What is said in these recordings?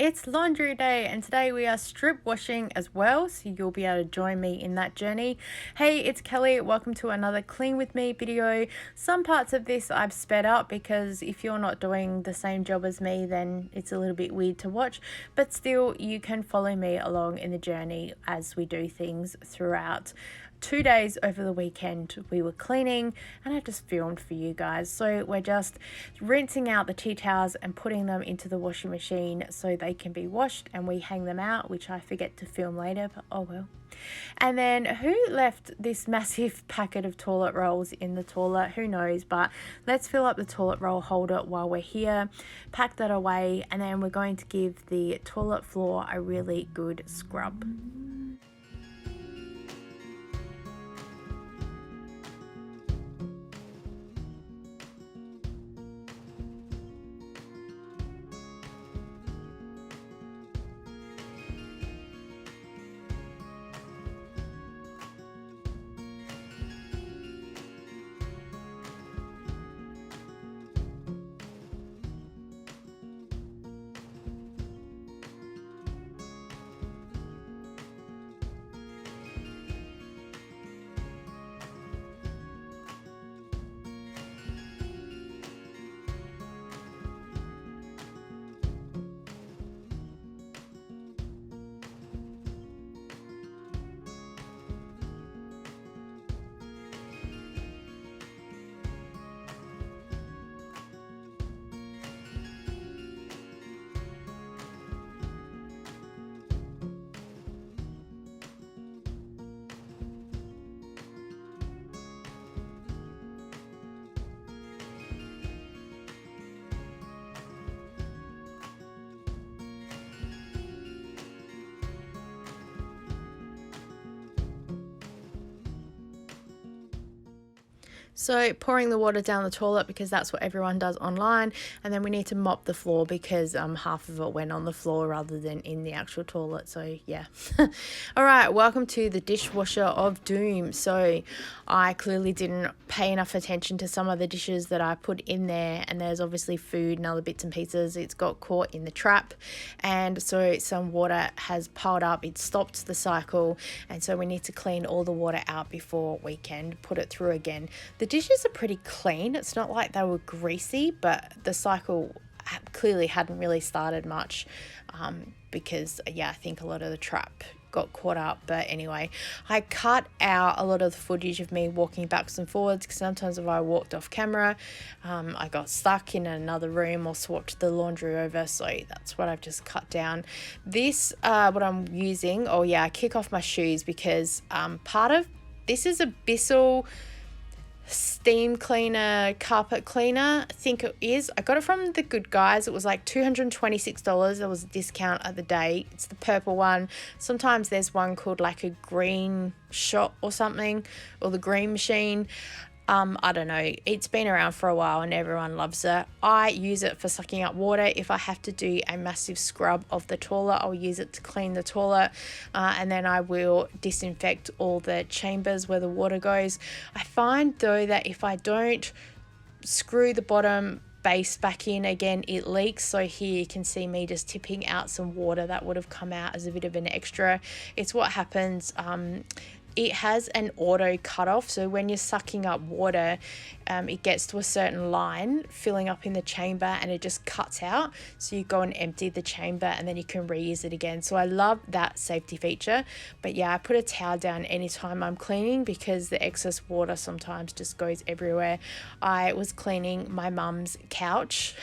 It's laundry day and today we are strip washing as well, so you'll be able to join me in that journey. Hey, it's Kelly. Welcome to another Clean With Me video. Some parts of this I've sped up because if you're not doing the same job as me, then it's a little bit weird to watch, but still you can follow me along in the journey as we do things throughout. 2 days over the weekend we were cleaning and I just filmed for you guys. So we're just rinsing out the tea towels and putting them into the washing machine so they can be washed, and we hang them out, which I forget to film later, but oh well. And then who left this massive packet of toilet rolls in the toilet? Who knows, but let's fill up the toilet roll holder while we're here, pack that away, and then we're going to give the toilet floor a really good scrub. So pouring the water down the toilet because that's what everyone does online, and then we need to mop the floor because half of it went on the floor rather than in the actual toilet. So yeah. All right, welcome to the dishwasher of doom. So I clearly didn't pay enough attention to some of the dishes that I put in there, and there's obviously food and other bits and pieces. It's got caught in the trap, and so some water has piled up. It stopped the cycle, and so we need to clean all the water out before we can put it through again. The dishes are pretty clean. It's not like they were greasy, but the cycle clearly hadn't really started much because I think a lot of the trap got caught up. But anyway, I cut out a lot of the footage of me walking backwards and forwards because sometimes if I walked off camera, I got stuck in another room or swapped the laundry over, so that's what I've just cut down. This what I'm using, I kick off my shoes because part of this is a Bissell steam cleaner, carpet cleaner, I think it is. I got it from The Good Guys. It was like $226. There was a discount at the day. It's the purple one. Sometimes there's one called like a green shot or something, or the green machine. I don't know. It's been around for a while and everyone loves it. I use it for sucking up water. If I have to do a massive scrub of the toilet, I'll use it to clean the toilet, and then I will disinfect all the chambers where the water goes. I find though that if I don't screw the bottom base back in again, it leaks. So here you can see me just tipping out some water that would have come out as a bit of an extra. It's what happens. It has an auto cutoff, so when you're sucking up water, it gets to a certain line filling up in the chamber and it just cuts out, so you go and empty the chamber and then you can reuse it again. So I love that safety feature. But yeah, I put a towel down anytime I'm cleaning because the excess water sometimes just goes everywhere. I was cleaning my mum's couch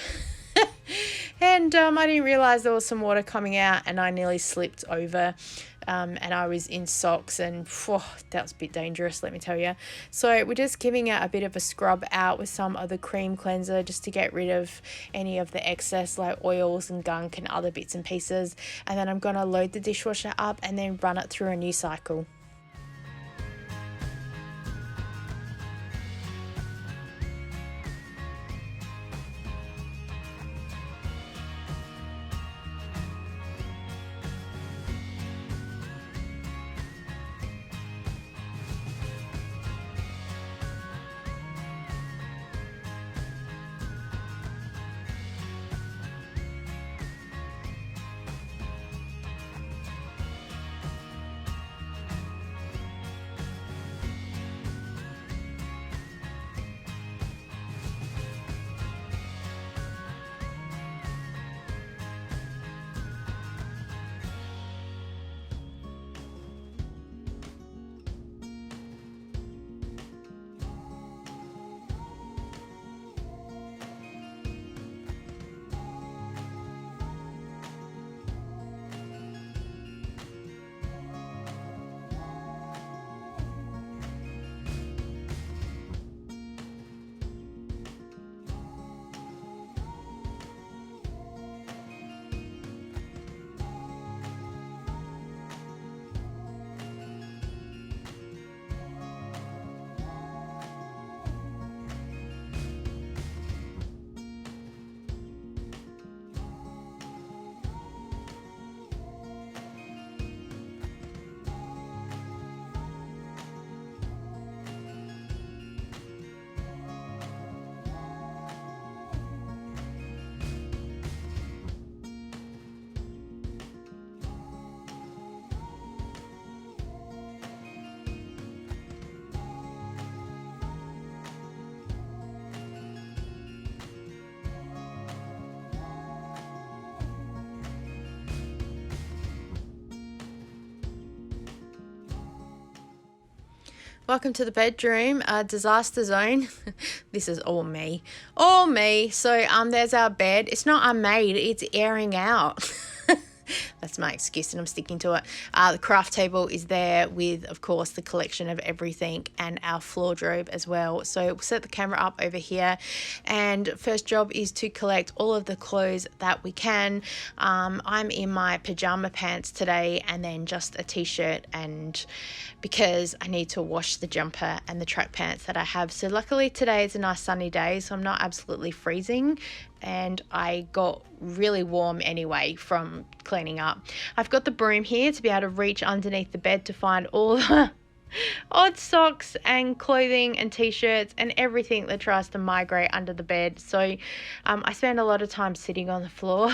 and I didn't realize there was some water coming out and I nearly slipped over. And I was in socks and that was a bit dangerous, let me tell you. So we're just giving it a bit of a scrub out with some of the cream cleanser just to get rid of any of the excess like oils and gunk and other bits and pieces. And then I'm going to load the dishwasher up and then run it through a new cycle. Welcome to the bedroom, disaster zone. This is all me. All me. So there's our bed. It's not unmade, it's airing out. That's my excuse and I'm sticking to it. The craft table is there with, of course, the collection of everything and our floor robe as well. So we'll set the camera up over here, and first job is to collect all of the clothes that we can. I'm in my pajama pants today and then just a t-shirt, and because I need to wash the jumper and the track pants that I have. So luckily today is a nice sunny day, so I'm not absolutely freezing, and I got really warm anyway from cleaning up. I've got the broom here to be able to reach underneath the bed to find all the odd socks and clothing and t-shirts and everything that tries to migrate under the bed. So I spend a lot of time sitting on the floor.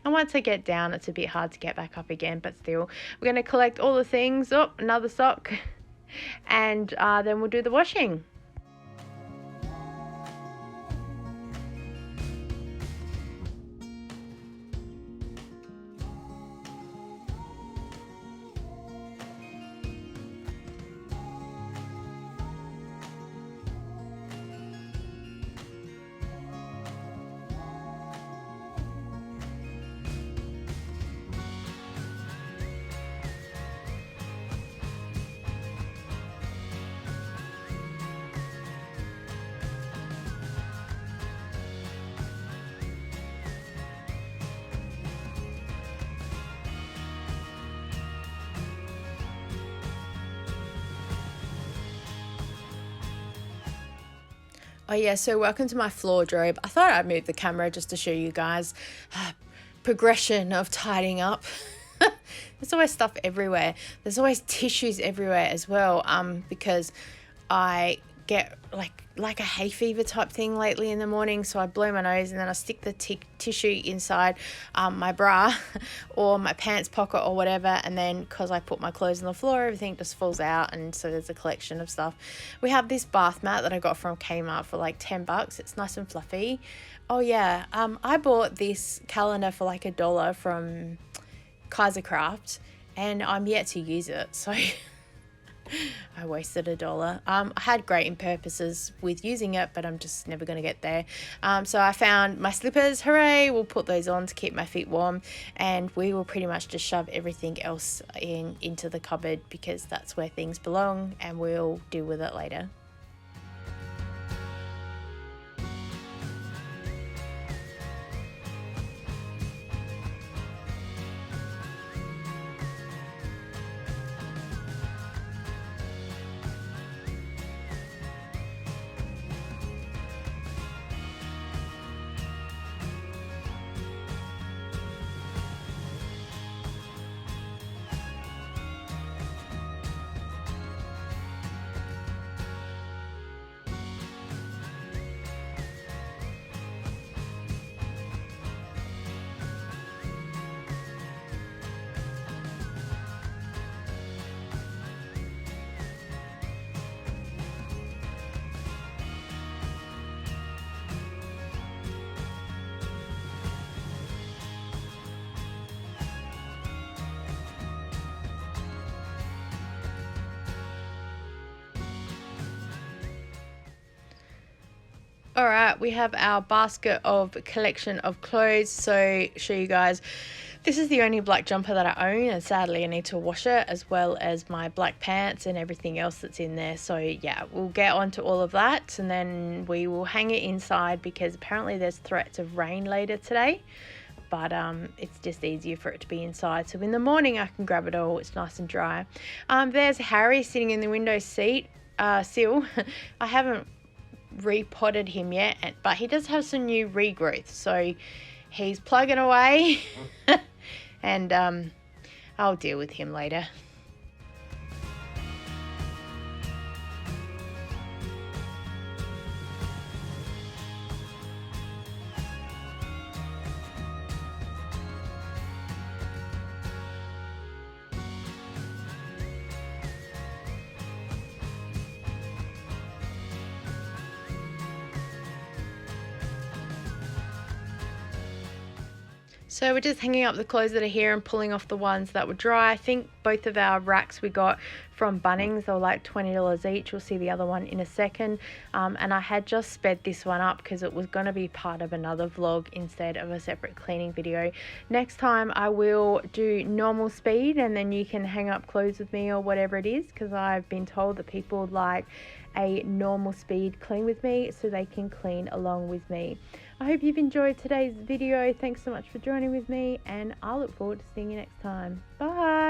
And once I get down, it's a bit hard to get back up again, but still, we're going to collect all the things. Oh, another sock. And then we'll do the washing. Oh yeah, so welcome to my floor robe. I thought I'd move the camera just to show you guys progression of tidying up. There's always stuff everywhere. There's always tissues everywhere as well, because I get like a hay fever type thing lately in the morning, so I blow my nose and then I stick the tissue inside my bra or my pants pocket or whatever, and then because I put my clothes on the floor, everything just falls out, and so there's a collection of stuff. We have this bath mat that I got from Kmart for like $10. It's nice and fluffy. Oh yeah, I bought this calendar for like $1 from Kaiser Craft, and I'm yet to use it, so I wasted $1. I had great purposes with using it, but I'm just never going to get there. So I found my slippers. Hooray! We'll put those on to keep my feet warm, and we will pretty much just shove everything else into the cupboard because that's where things belong, and we'll deal with it later. All right, we have our basket of collection of clothes. So show you guys, this is the only black jumper that I own, and sadly I need to wash it, as well as my black pants and everything else that's in there. So yeah, we'll get onto all of that, and then we will hang it inside because apparently there's threats of rain later today. But it's just easier for it to be inside, so in the morning I can grab it all. It's nice and dry. There's Harry sitting in the window seat sill. I haven't repotted him yet, but he does have some new regrowth, so he's plugging away. And I'll deal with him later. So we're just hanging up the clothes that are here and pulling off the ones that were dry. I think both of our racks we got from Bunnings, they were like $20 each. We'll see the other one in a second. And I had just sped this one up because it was going to be part of another vlog instead of a separate cleaning video. Next time I will do normal speed and then you can hang up clothes with me or whatever it is, because I've been told that people like a normal speed clean with me so they can clean along with me. I hope you've enjoyed today's video. Thanks so much for joining with me, and I look forward to seeing you next time. Bye.